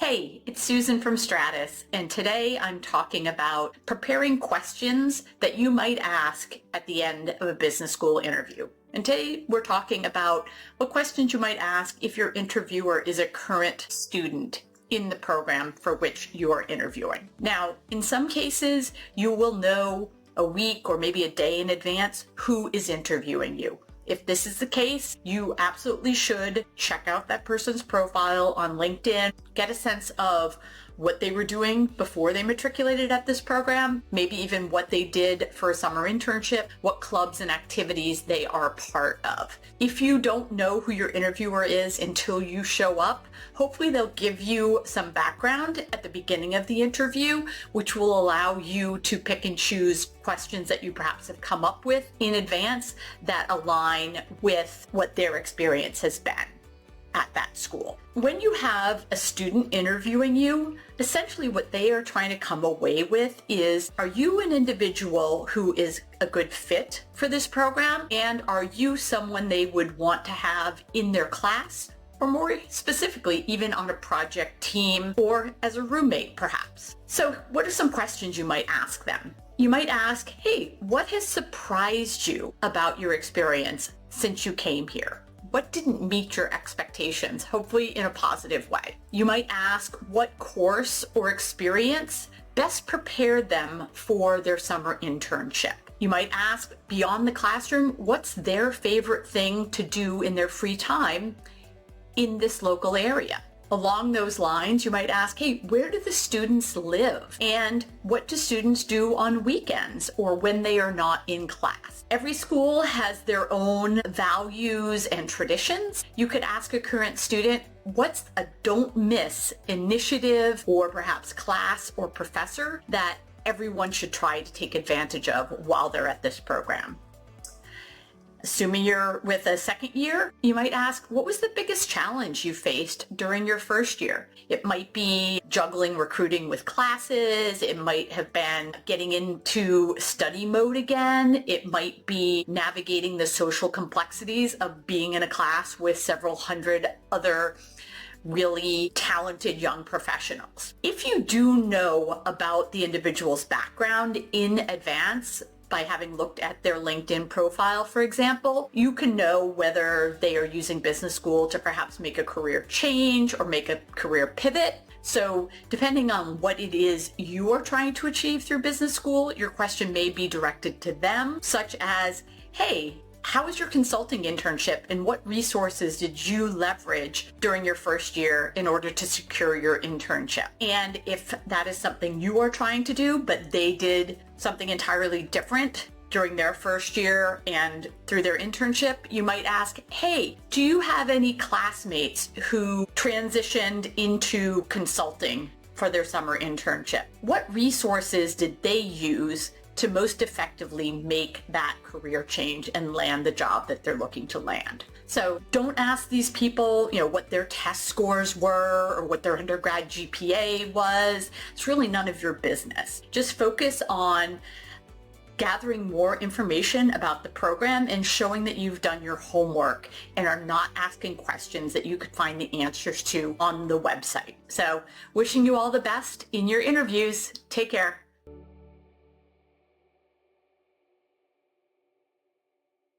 Hey, it's Susan from Stratus, and today I'm talking about preparing questions that you might ask at the end of a business school interview. And today we're talking about what questions you might ask if your interviewer is a current student in the program for which you're interviewing. Now, in some cases, you will know a week or maybe a day in advance who is interviewing you. If this is the case, you absolutely should check out that person's profile on LinkedIn, get a sense of what they were doing before they matriculated at this program, maybe even what they did for a summer internship, what clubs and activities they are part of. If you don't know who your interviewer is until you show up, hopefully they'll give you some background at the beginning of the interview, which will allow you to pick and choose questions that you perhaps have come up with in advance that align with what their experience has been at that school. When you have a student interviewing you, essentially what they are trying to come away with is, are you an individual who is a good fit for this program? And are you someone they would want to have in their class? Or more specifically, even on a project team or as a roommate, perhaps. So what are some questions you might ask them? You might ask, hey, what has surprised you about your experience since you came here? What didn't meet your expectations, hopefully in a positive way? You might ask what course or experience best prepared them for their summer internship. You might ask, beyond the classroom, what's their favorite thing to do in their free time in this local area? Along those lines, you might ask, hey, where do the students live? And what do students do on weekends or when they are not in class? Every school has their own values and traditions. You could ask a current student, what's a don't miss initiative or perhaps class or professor that everyone should try to take advantage of while they're at this program? Assuming you're with a second year, you might ask, what was the biggest challenge you faced during your first year? It might be juggling recruiting with classes. It might have been getting into study mode again. It might be navigating the social complexities of being in a class with several hundred other really talented young professionals. If you do know about the individual's background in advance, by having looked at their LinkedIn profile, for example, you can know whether they are using business school to perhaps make a career change or make a career pivot. So depending on what it is you are trying to achieve through business school, your question may be directed to them, such as, hey, how was your consulting internship and what resources did you leverage during your first year in order to secure your internship? And if that is something you are trying to do, but they did something entirely different during their first year and through their internship, you might ask, hey, do you have any classmates who transitioned into consulting for their summer internship? What resources did they use to most effectively make that career change and land the job that they're looking to land? So don't ask these people, what their test scores were or what their undergrad GPA was. It's really none of your business. Just focus on gathering more information about the program and showing that you've done your homework and are not asking questions that you could find the answers to on the website. So wishing you all the best in your interviews. Take care.